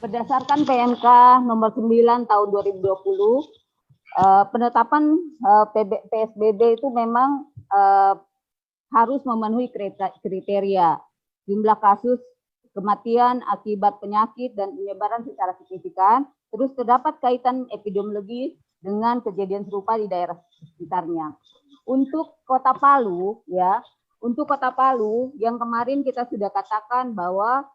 Berdasarkan PMK nomor 9 tahun 2020, penetapan PSBB itu memang harus memenuhi kriteria jumlah kasus kematian akibat penyakit dan penyebaran secara signifikan, terus terdapat kaitan epidemiologi dengan kejadian serupa di daerah sekitarnya. Untuk Kota Palu, ya, untuk Kota Palu yang kemarin kita sudah katakan bahwa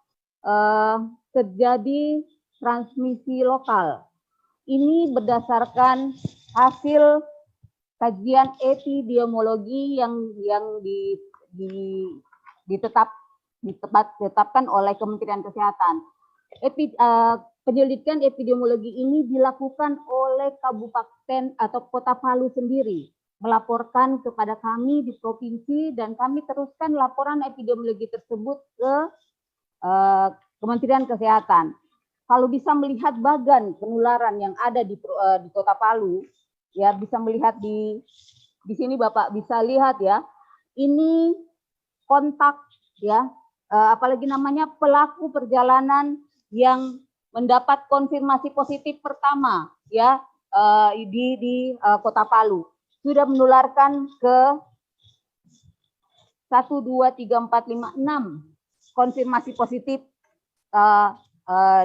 terjadi transmisi lokal. Ini berdasarkan hasil kajian epidemiologi yang ditetapkan oleh Kementerian Kesehatan. Penyelidikan epidemiologi ini dilakukan oleh kabupaten atau Kota Palu sendiri, melaporkan kepada kami di provinsi, dan kami teruskan laporan epidemiologi tersebut ke Kementerian Kesehatan. Kalau bisa melihat bagan penularan yang ada di Kota Palu, ya bisa melihat di sini Bapak bisa lihat ya, ini kontak ya, apalagi namanya pelaku perjalanan yang mendapat konfirmasi positif pertama ya di Kota Palu sudah menularkan ke 1, 2, 3, 4, 5, 6 konfirmasi positif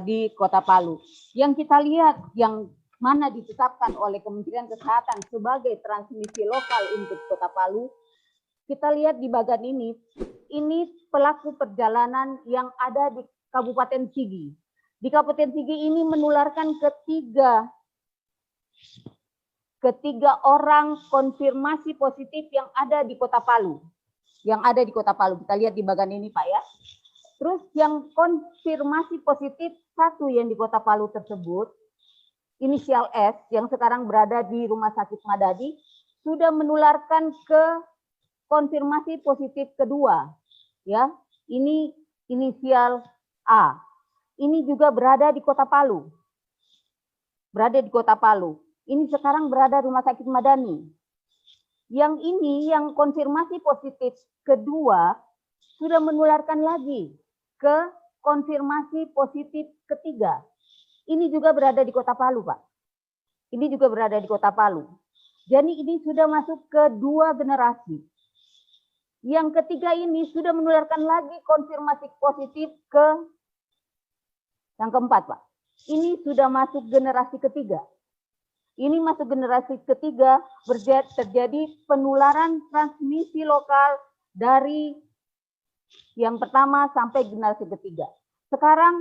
di Kota Palu. Yang kita lihat yang mana ditetapkan oleh Kementerian Kesehatan sebagai transmisi lokal untuk Kota Palu, kita lihat di bagian ini pelaku perjalanan yang ada di Kabupaten Sigi. Di Kabupaten Sigi ini menularkan ketiga orang konfirmasi positif yang ada di Kota Palu. Kita lihat di bagian ini Pak ya. Terus yang konfirmasi positif satu yang di Kota Palu tersebut, inisial S, yang sekarang berada di Rumah Sakit Madadi, sudah menularkan ke konfirmasi positif kedua. Ya, ini inisial A. Ini juga berada di Kota Palu. Ini sekarang berada di Rumah Sakit Madani. Yang ini, yang konfirmasi positif kedua, sudah menularkan lagi ke konfirmasi positif ketiga. Ini juga berada di Kota Palu, Pak. Jadi ini sudah masuk ke 2 generasi. Yang ketiga ini sudah menularkan lagi konfirmasi positif ke yang keempat, Pak. Ini sudah masuk generasi ketiga. Terjadi penularan transmisi lokal dari yang pertama sampai generasi ketiga. Sekarang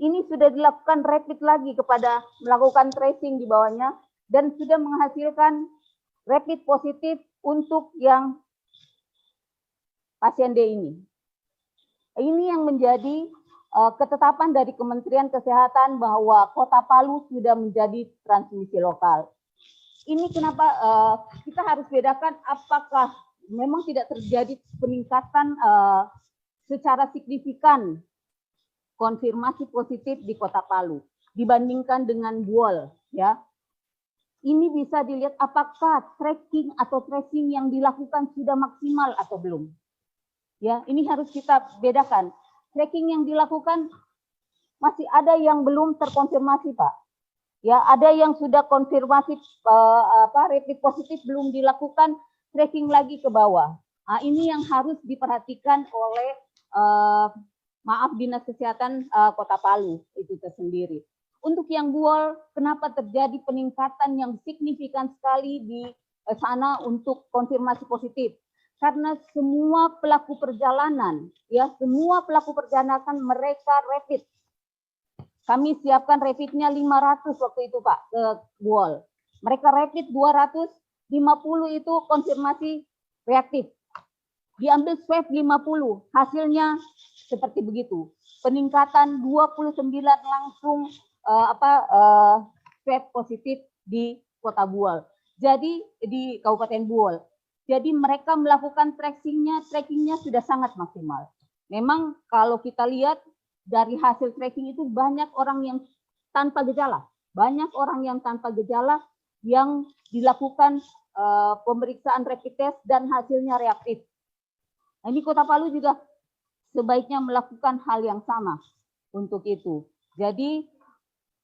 ini sudah dilakukan rapid lagi kepada melakukan tracing di bawahnya dan sudah menghasilkan rapid positif untuk yang pasien D ini. Ini yang menjadi ketetapan dari Kementerian Kesehatan bahwa Kota Palu sudah menjadi transmisi lokal. Ini kenapa kita harus bedakan apakah memang tidak terjadi peningkatan secara signifikan konfirmasi positif di Kota Palu dibandingkan dengan Buol ya. Ini bisa dilihat apakah tracking atau tracing yang dilakukan sudah maksimal atau belum. Ya, ini harus kita bedakan. Tracking yang dilakukan masih ada yang belum terkonfirmasi, Pak. Ya, ada yang sudah konfirmasi rapid positif belum dilakukan tracking lagi ke bawah. Nah, ini yang harus diperhatikan oleh Dinas Kesehatan Kota Palu itu tersendiri. Untuk yang Buol, kenapa terjadi peningkatan yang signifikan sekali di sana untuk konfirmasi positif? Karena semua pelaku perjalanan mereka rapid. Kami siapkan rapidnya 500 waktu itu Pak ke Buol. Mereka rapid 250 itu konfirmasi reaktif. Diambil swab 50, hasilnya seperti begitu. Peningkatan 29 langsung swab positif di Kota Buol. Jadi di Kabupaten Buol. Jadi mereka melakukan trackingnya sudah sangat maksimal. Memang kalau kita lihat dari hasil tracking itu banyak orang yang tanpa gejala. Yang dilakukan pemeriksaan rapid test dan hasilnya reaktif. Nah, ini Kota Palu juga sebaiknya melakukan hal yang sama untuk itu. Jadi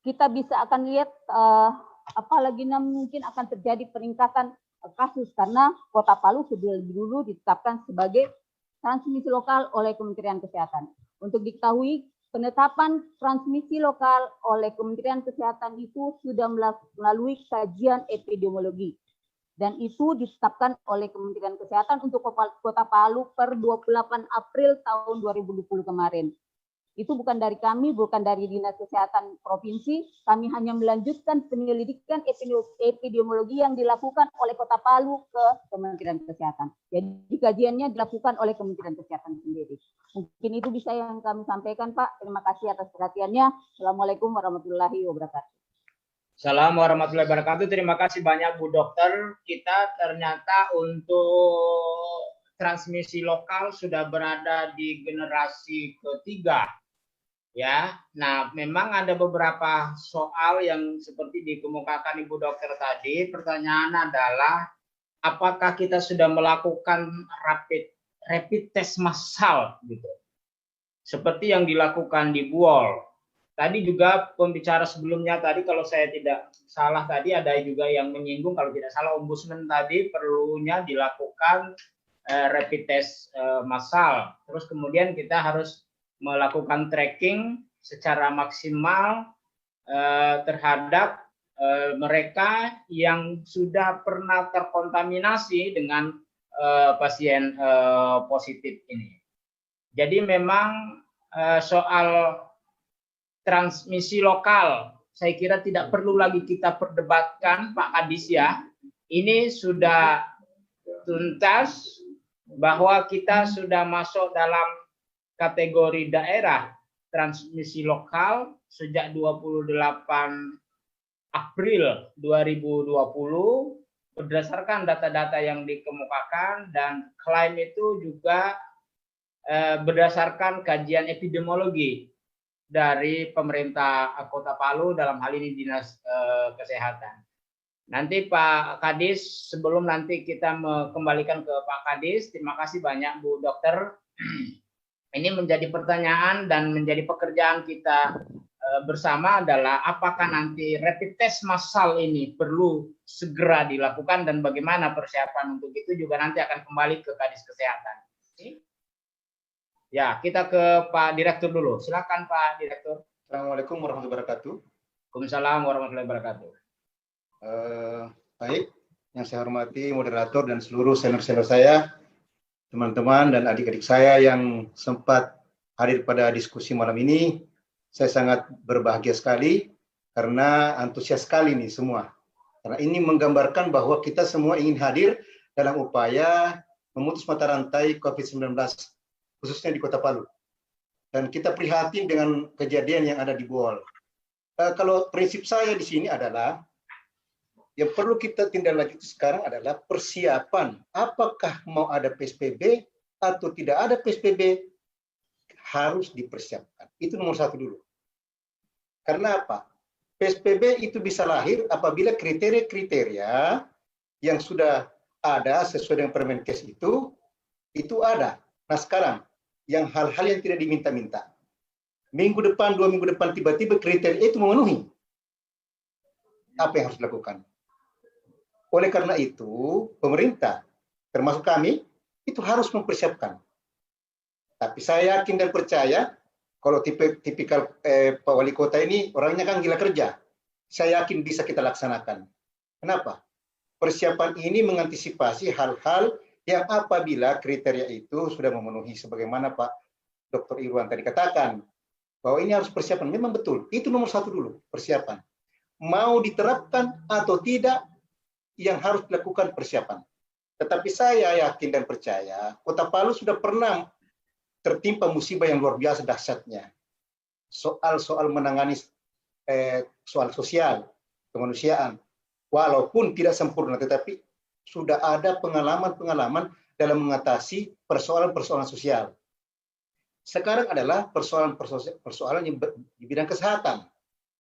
kita bisa akan lihat apalagi mungkin akan terjadi peningkatan kasus karena Kota Palu sudah dulu ditetapkan sebagai transmisi lokal oleh Kementerian Kesehatan. Untuk diketahui, penetapan transmisi lokal oleh Kementerian Kesehatan itu sudah melalui kajian epidemiologi. Dan itu ditetapkan oleh Kementerian Kesehatan untuk Kota Palu per 28 April tahun 2020 kemarin. Itu bukan dari kami, bukan dari Dinas Kesehatan Provinsi. Kami hanya melanjutkan penyelidikan epidemiologi yang dilakukan oleh Kota Palu ke Kementerian Kesehatan. Jadi kajiannya dilakukan oleh Kementerian Kesehatan sendiri. Mungkin itu bisa yang kami sampaikan, Pak. Terima kasih atas perhatiannya. Assalamualaikum warahmatullahi wabarakatuh. Assalamualaikum warahmatullahi wabarakatuh. Terima kasih banyak Bu Dokter. Kita ternyata untuk transmisi lokal sudah berada di generasi ketiga. Ya, nah memang ada beberapa soal yang seperti dikemukakan Ibu Dokter tadi. Pertanyaan adalah apakah kita sudah melakukan rapid test massal gitu. Seperti yang dilakukan di Buol. Tadi juga pembicara sebelumnya tadi kalau saya tidak salah tadi ada juga yang menyinggung kalau tidak salah Ombudsman tadi perlunya dilakukan rapid test massal. Terus kemudian kita harus melakukan tracking secara maksimal terhadap mereka yang sudah pernah terkontaminasi dengan pasien positif ini. Jadi memang soal transmisi lokal, saya kira tidak perlu lagi kita perdebatkan, Pak Kadis ya. Ini sudah tuntas bahwa kita sudah masuk dalam kategori daerah transmisi lokal sejak 28 April 2020 berdasarkan data-data yang dikemukakan dan klaim itu juga berdasarkan kajian epidemiologi dari pemerintah Kota Palu dalam hal ini Dinas Kesehatan. Nanti Pak Kadis, sebelum nanti kita kembalikan ke Pak Kadis, terima kasih banyak Bu Dokter. Ini menjadi pertanyaan dan menjadi pekerjaan kita bersama adalah apakah nanti rapid test massal ini perlu segera dilakukan dan bagaimana persiapan untuk itu juga nanti akan kembali ke Kadis Kesehatan. Ya, kita ke Pak Direktur dulu. Silakan Pak Direktur. Assalamualaikum warahmatullahi wabarakatuh. Waalaikumsalam warahmatullahi wabarakatuh. Baik, yang saya hormati moderator dan seluruh senior-senior saya, teman-teman dan adik-adik saya yang sempat hadir pada diskusi malam ini. Saya sangat berbahagia sekali karena antusias sekali nih semua. Karena ini menggambarkan bahwa kita semua ingin hadir dalam upaya memutus mata rantai COVID-19 khususnya di Kota Palu. Dan kita prihatin dengan kejadian yang ada di Buol. Kalau prinsip saya di sini adalah yang perlu kita tindak lanjut sekarang adalah persiapan. Apakah mau ada PSBB atau tidak ada PSBB harus dipersiapkan. Itu nomor satu dulu. Karena apa? PSBB itu bisa lahir apabila kriteria-kriteria yang sudah ada sesuai dengan Permenkes itu ada. Nah sekarang, yang hal-hal yang tidak diminta-minta. Minggu depan, 2 minggu depan, tiba-tiba kriteria itu memenuhi. Apa yang harus dilakukan? Oleh karena itu, pemerintah, termasuk kami, itu harus mempersiapkan. Tapi saya yakin dan percaya, kalau tipikal Pak Wali Kota ini, orangnya kan gila kerja. Saya yakin bisa kita laksanakan. Kenapa? Persiapan ini mengantisipasi hal-hal yang apabila kriteria itu sudah memenuhi sebagaimana Pak Dr. Irwan tadi katakan bahwa ini harus persiapan. Memang betul, itu nomor satu dulu, persiapan. Mau diterapkan atau tidak, yang harus dilakukan persiapan. Tetapi saya yakin dan percaya, Kota Palu sudah pernah tertimpa musibah yang luar biasa dahsyatnya. Soal menangani soal sosial, kemanusiaan, walaupun tidak sempurna, tetapi sudah ada pengalaman-pengalaman dalam mengatasi persoalan-persoalan sosial. Sekarang adalah persoalan yang di bidang kesehatan.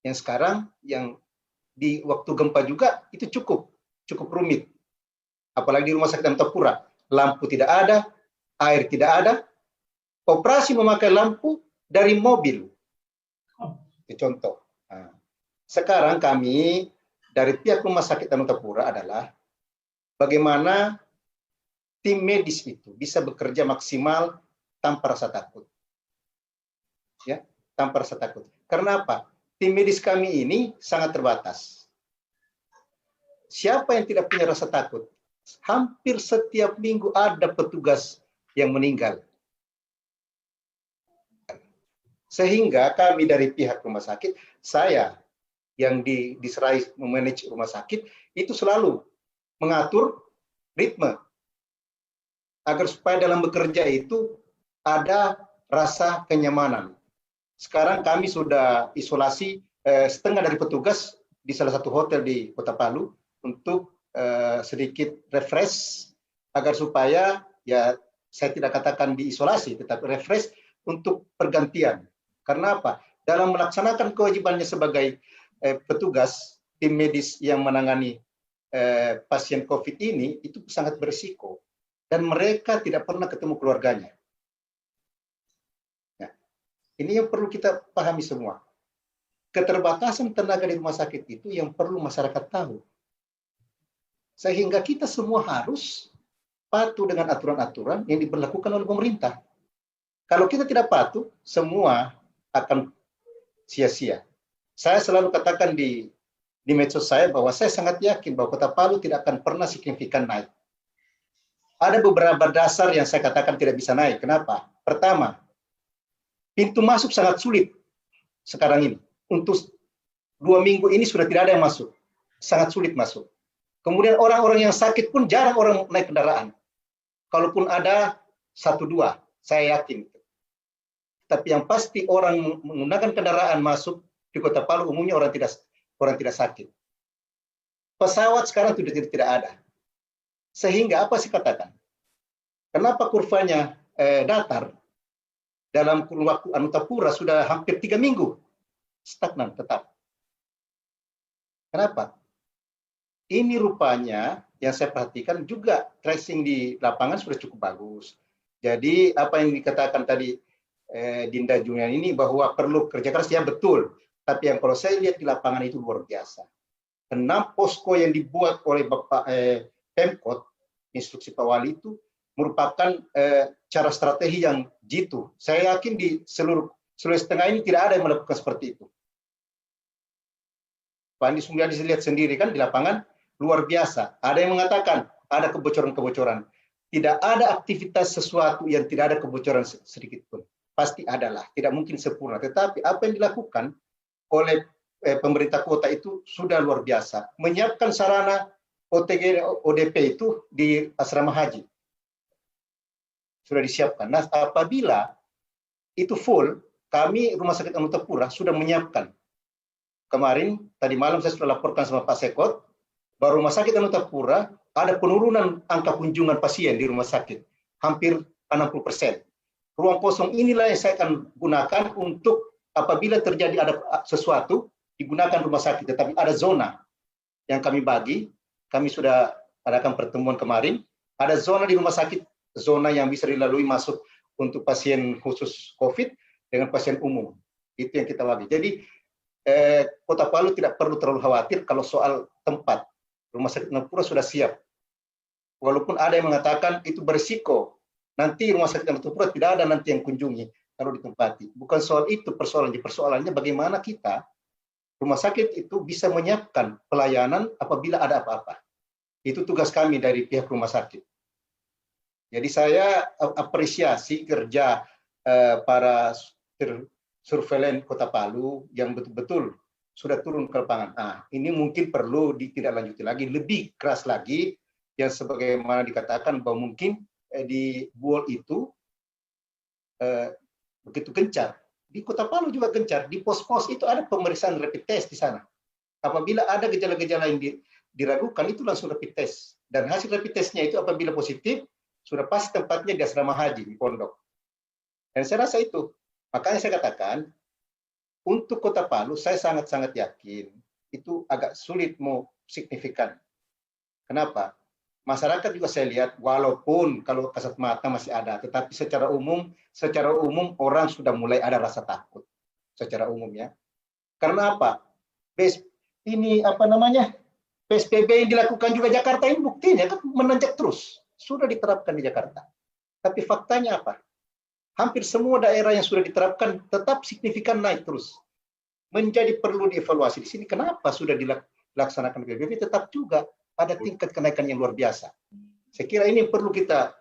Yang sekarang, yang di waktu gempa juga, itu cukup rumit. Apalagi di Rumah Sakit Antapura, lampu tidak ada, air tidak ada, operasi memakai lampu dari mobil. Itu contoh. Nah, Sekarang kami dari pihak Rumah Sakit Anutapura adalah bagaimana tim medis itu bisa bekerja maksimal tanpa rasa takut. Ya, tanpa rasa takut. Karena apa? Tim medis kami ini sangat terbatas. Siapa yang tidak punya rasa takut? Hampir setiap minggu ada petugas yang meninggal. Sehingga kami dari pihak rumah sakit, saya yang diserai memanage rumah sakit, itu selalu mengatur ritme. Agar supaya dalam bekerja itu ada rasa kenyamanan. Sekarang kami sudah isolasi setengah dari petugas di salah satu hotel di Kota Palu untuk sedikit refresh agar supaya ya saya tidak katakan diisolasi tetapi refresh untuk pergantian. Karena apa? Dalam melaksanakan kewajibannya sebagai petugas tim medis yang menangani pasien COVID ini itu sangat berisiko dan mereka tidak pernah ketemu keluarganya. Ini yang perlu kita pahami semua. Keterbatasan tenaga di rumah sakit itu yang perlu masyarakat tahu. Sehingga kita semua harus patuh dengan aturan-aturan yang diberlakukan oleh pemerintah. Kalau kita tidak patuh, semua akan sia-sia. Saya selalu katakan di medsos saya bahwa saya sangat yakin bahwa Kota Palu tidak akan pernah signifikan naik. Ada beberapa dasar yang saya katakan tidak bisa naik. Kenapa? Pertama, pintu masuk sangat sulit sekarang ini. Untuk 2 minggu ini sudah tidak ada yang masuk. Sangat sulit masuk. Kemudian orang-orang yang sakit pun jarang orang naik kendaraan. Kalaupun ada 1-2, saya yakin. Tapi yang pasti orang menggunakan kendaraan masuk di Kota Palu umumnya orang tidak sakit. Pesawat sekarang sudah tidak ada. Sehingga apa sih katakan? Kenapa kurvanya datar? Dalam kurun waktu Anutapura sudah hampir 3 minggu stagnan tetap. Kenapa? Ini rupanya yang saya perhatikan juga tracing di lapangan sudah cukup bagus. Jadi apa yang dikatakan tadi Dinda Julian ini bahwa perlu kerja keras ya betul. Tapi yang kalau saya lihat di lapangan itu luar biasa. 6 posko yang dibuat oleh Bapak Pemkot, instruksi Pak Wali itu merupakan cara strategi yang jitu. Saya yakin di seluruh Sulawesi Tengah ini tidak ada yang melakukan seperti itu. Pak Andi Sumiadi lihat sendiri kan di lapangan luar biasa. Ada yang mengatakan ada kebocoran-kebocoran. Tidak ada aktivitas sesuatu yang tidak ada kebocoran sedikit pun. Pasti adalah, tidak mungkin sempurna. Tetapi apa yang dilakukan oleh pemerintah kota itu sudah luar biasa. Menyiapkan sarana OTG ODP itu di asrama haji. Sudah disiapkan. Nah, apabila itu full, kami Rumah Sakit Anutapura sudah menyiapkan. Kemarin, tadi malam saya sudah laporkan sama Pak Sekot, bahwa Rumah Sakit Anutapura ada penurunan angka kunjungan pasien di rumah sakit. Hampir 60%. Ruang kosong inilah yang saya akan gunakan untuk apabila terjadi ada sesuatu, digunakan rumah sakit. Tetapi ada zona yang kami bagi, kami sudah adakan pertemuan kemarin, ada zona di rumah sakit, zona yang bisa dilalui masuk untuk pasien khusus COVID dengan pasien umum. Itu yang kita bagi. Jadi Kota Palu tidak perlu terlalu khawatir kalau soal tempat. Rumah Sakit Anutapura sudah siap. Walaupun ada yang mengatakan itu berisiko. Nanti Rumah Sakit Anutapura tidak ada nanti yang kunjungi kalau ditempati. Bukan soal itu persoalannya. Persoalannya bagaimana kita rumah sakit itu bisa menyiapkan pelayanan apabila ada apa-apa. Itu tugas kami dari pihak rumah sakit. Jadi saya apresiasi kerja para surveillance Kota Palu yang betul-betul sudah turun ke lapangan. Nah, ini mungkin perlu ditindaklanjuti lagi, lebih keras lagi, yang sebagaimana dikatakan bahwa mungkin di Buol itu begitu gencar. Di Kota Palu juga gencar. Di pos-pos itu ada pemeriksaan rapid test di sana. Apabila ada gejala-gejala yang diragukan, itu langsung rapid test. Dan hasil rapid testnya itu apabila positif, sudah pasti tempatnya di asrama haji, di pondok. Dan saya rasa itu. Makanya saya katakan, untuk Kota Palu, saya sangat-sangat yakin itu agak sulit mau signifikan. Kenapa? Masyarakat juga saya lihat, walaupun kalau kasat mata masih ada, tetapi secara umum orang sudah mulai ada rasa takut. Secara umum ya. Karena apa? ini apa namanya, PSBB yang dilakukan juga Jakarta ini buktinya kan menanjak terus. Sudah diterapkan di Jakarta. Tapi faktanya apa? Hampir semua daerah yang sudah diterapkan tetap signifikan naik terus. Menjadi perlu dievaluasi di sini. Kenapa sudah dilaksanakan PSBB tetap juga ada tingkat kenaikan yang luar biasa. Saya kira ini perlu kita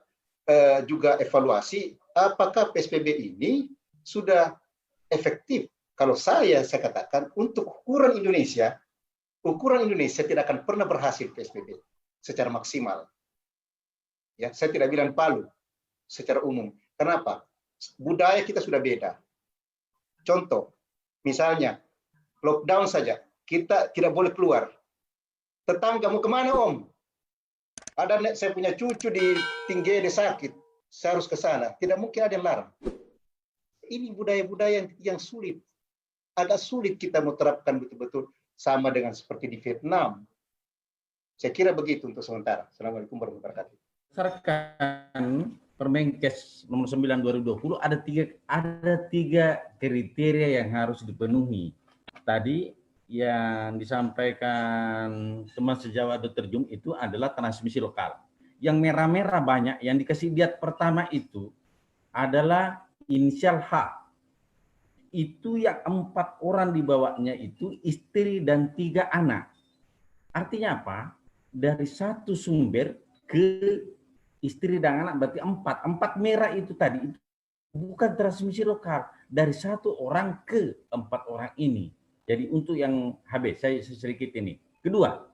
juga evaluasi apakah PSBB ini sudah efektif. Kalau saya katakan untuk ukuran Indonesia tidak akan pernah berhasil PSBB secara maksimal. Ya, saya tidak bilang Palu secara umum. Kenapa? Budaya kita sudah beda. Contoh, misalnya lockdown saja, kita tidak boleh keluar. Tetangga mau kemana Om? Saya punya cucu di Tinggede sakit, saya harus ke sana. Tidak mungkin ada yang larang. Ini budaya-budaya yang sulit. Agak sulit kita mau terapkan betul-betul sama dengan seperti di Vietnam. Saya kira begitu untuk sementara. Assalamualaikum warahmatullahi wabarakatuh. Berdasarkan Permenkes nomor 9 2020 ada tiga kriteria yang harus dipenuhi. Tadi yang disampaikan teman sejawat Dr. Jung itu adalah transmisi lokal. Yang merah-merah banyak, yang dikasih lihat pertama itu adalah inisial H. Itu yang 4 orang dibawanya itu istri dan 3 anak. Artinya apa? Dari satu sumber ke istri dan anak berarti 4. 4 merah itu tadi itu bukan transmisi lokal. Dari 1 orang ke 4 orang ini. Jadi untuk yang HB, saya sedikit ini. Kedua,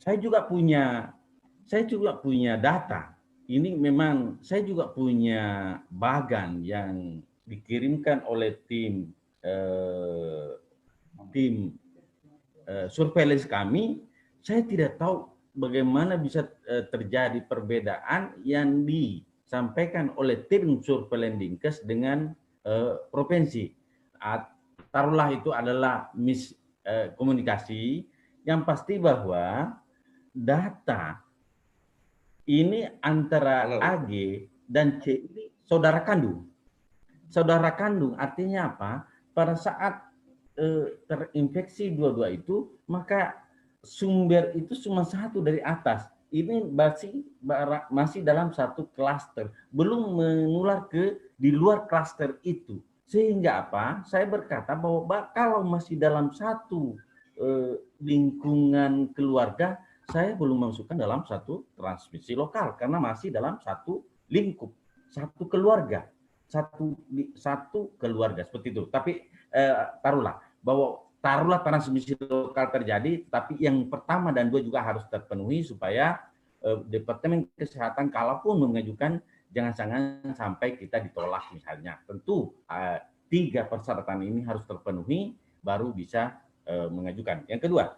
saya juga punya data. Ini memang saya juga punya bagan yang dikirimkan oleh tim surveillance kami. Saya tidak tahu bagaimana bisa terjadi perbedaan yang disampaikan oleh tim surveillance Dinkes dengan provinsi. Taruhlah itu adalah miskomunikasi. Yang pasti bahwa data ini antara AG dan C ini saudara kandung. Saudara kandung artinya apa? Pada saat terinfeksi dua-dua itu, maka sumber itu cuma satu dari atas. Ini masih dalam satu klaster, belum menular di luar klaster itu. Sehingga apa? Saya berkata bahwa kalau masih dalam satu lingkungan keluarga, saya belum masukkan dalam satu transmisi lokal karena masih dalam satu lingkup, satu keluarga, satu keluarga seperti itu. Tapi taruhlah transmisi lokal terjadi, tapi yang pertama dan 2 juga harus terpenuhi supaya Departemen Kesehatan kalaupun mengajukan jangan sampai kita ditolak misalnya. Tentu 3 persyaratan ini harus terpenuhi baru bisa mengajukan. Yang kedua,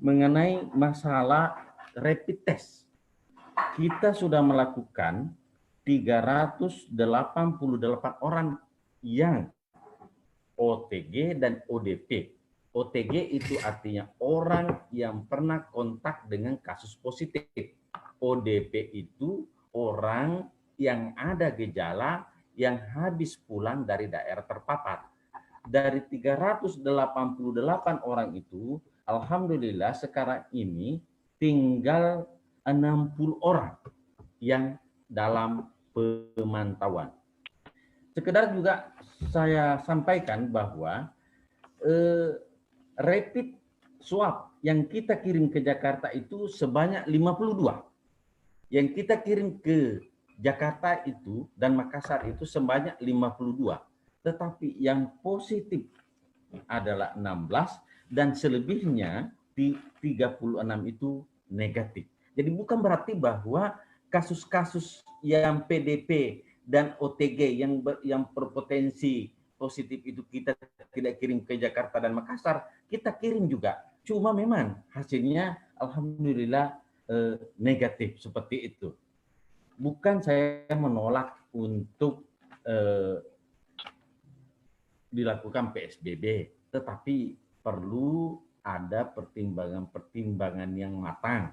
mengenai masalah rapid test. Kita sudah melakukan 388 orang yang OTG dan ODP. OTG itu artinya orang yang pernah kontak dengan kasus positif. ODP itu orang yang ada gejala yang habis pulang dari daerah terpapar. Dari 388 orang itu, alhamdulillah sekarang ini tinggal 60 orang yang dalam pemantauan. Sekedar juga saya sampaikan bahwa rapid swab yang kita kirim ke Jakarta itu sebanyak 52. Yang kita kirim ke Jakarta itu dan Makassar itu sebanyak 52. Tetapi yang positif adalah 16 dan selebihnya di 36 itu negatif. Jadi bukan berarti bahwa kasus-kasus yang PDP dan OTG yang berpotensi positif itu kita tidak kirim ke Jakarta dan Makassar, kita kirim juga. Cuma memang hasilnya alhamdulillah negatif seperti itu. Bukan saya menolak untuk dilakukan PSBB, tetapi perlu ada pertimbangan-pertimbangan yang matang.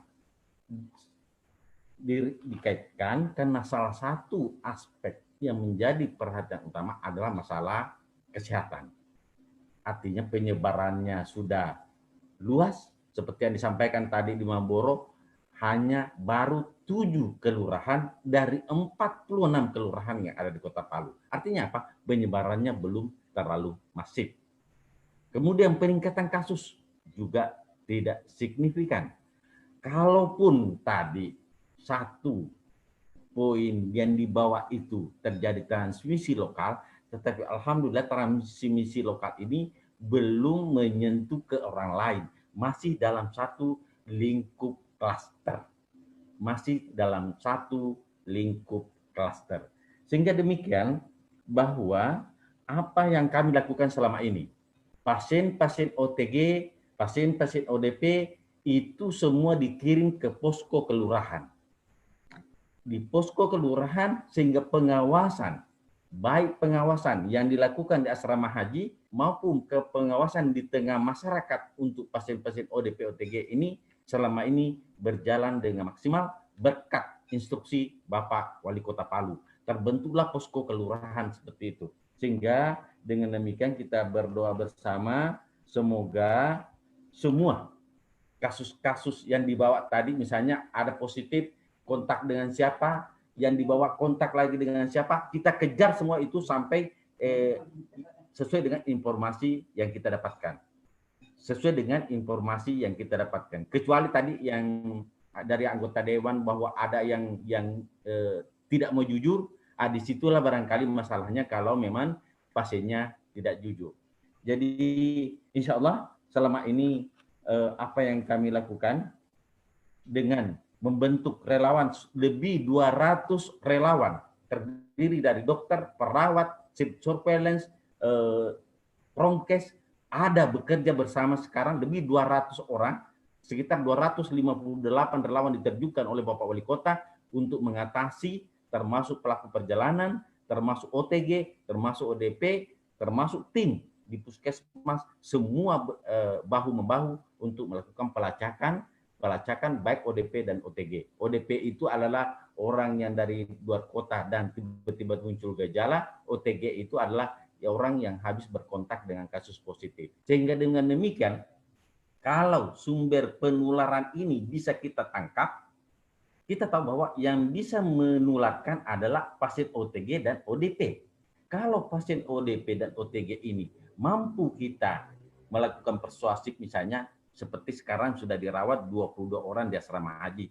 Dikaitkan karena salah satu aspek yang menjadi perhatian utama adalah masalah kesehatan. artinya penyebarannya sudah luas. Seperti yang disampaikan tadi di Mamboro, hanya baru 7 kelurahan dari 46 kelurahan yang ada di Kota Palu. Artinya apa? Penyebarannya belum terlalu masif. Kemudian peningkatan kasus juga tidak signifikan. Kalaupun tadi satu poin yang di bawah itu terjadi transmisi lokal, tetapi alhamdulillah transmisi lokal ini belum menyentuh ke orang lain, masih dalam satu lingkup klaster. Masih dalam satu lingkup klaster. Sehingga demikian bahwa apa yang kami lakukan selama ini, pasien-pasien OTG, pasien-pasien ODP itu semua dikirim ke posko kelurahan. Di posko kelurahan sehingga pengawasan, baik pengawasan yang dilakukan di asrama haji maupun ke pengawasan di tengah masyarakat untuk pasien-pasien ODP OTG ini selama ini berjalan dengan maksimal berkat instruksi Bapak Wali Kota Palu. Terbentuklah posko kelurahan seperti itu. Sehingga dengan demikian kita berdoa bersama semoga semua kasus-kasus yang dibawa tadi, misalnya ada positif kontak dengan siapa, yang dibawa kontak lagi dengan siapa, kita kejar semua itu sampai sesuai dengan informasi yang kita dapatkan. Sesuai dengan informasi yang kita dapatkan. Kecuali tadi yang dari anggota dewan bahwa ada yang tidak mau jujur, disitulah barangkali masalahnya kalau memang pasiennya tidak jujur. Jadi insya Allah selama ini apa yang kami lakukan dengan membentuk relawan lebih 200 relawan terdiri dari dokter, perawat, surveillance, prongkes, ada bekerja bersama sekarang lebih 200 orang, sekitar 258 relawan diterjunkan oleh Bapak Wali Kota untuk mengatasi termasuk pelaku perjalanan, termasuk OTG, termasuk ODP, termasuk tim di puskesmas, semua bahu-membahu untuk melakukan pelacakan baik ODP dan OTG. ODP itu adalah orang yang dari luar kota dan tiba-tiba muncul gejala. OTG itu adalah orang yang habis berkontak dengan kasus positif. Sehingga dengan demikian, kalau sumber penularan ini bisa kita tangkap, kita tahu bahwa yang bisa menularkan adalah pasien OTG dan ODP. Kalau pasien ODP dan OTG ini mampu kita melakukan persuasif, misalnya seperti sekarang sudah dirawat 22 orang di asrama haji.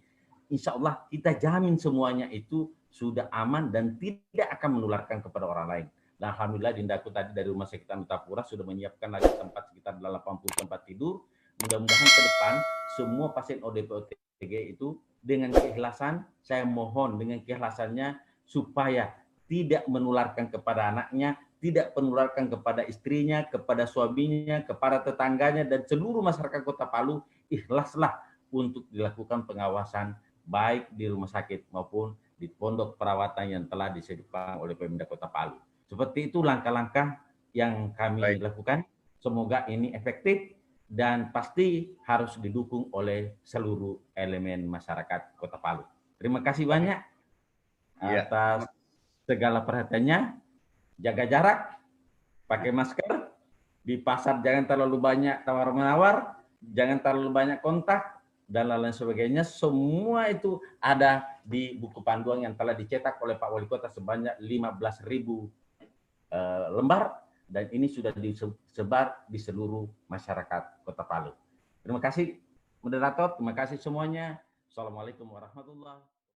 Insya Allah kita jamin semuanya itu sudah aman dan tidak akan menularkan kepada orang lain. Nah, alhamdulillah Dindaku tadi dari Rumah Sakit Anutapura sudah menyiapkan lagi tempat sekitar 80 tempat tidur. Mudah-mudahan ke depan semua pasien ODP OTG itu dengan keikhlasan, saya mohon dengan keikhlasannya supaya tidak menularkan kepada anaknya, tidak menularkan kepada istrinya, kepada suaminya, kepada tetangganya, dan seluruh masyarakat Kota Palu, ikhlaslah untuk dilakukan pengawasan baik di rumah sakit maupun di pondok perawatan yang telah disediakan oleh Pemda Kota Palu. Seperti itu langkah-langkah yang kami lakukan. Semoga ini efektif dan pasti harus didukung oleh seluruh elemen masyarakat Kota Palu. Terima kasih banyak atas segala perhatiannya. Jaga jarak, pakai masker, di pasar jangan terlalu banyak tawar-menawar, jangan terlalu banyak kontak, dan lain sebagainya. Semua itu ada di buku panduan yang telah dicetak oleh Pak Wali Kota sebanyak 15.000 lembar, dan ini sudah disebar di seluruh masyarakat Kota Palu. Terima kasih moderator, terima kasih semuanya. Assalamualaikum warahmatullahi wabarakatuh.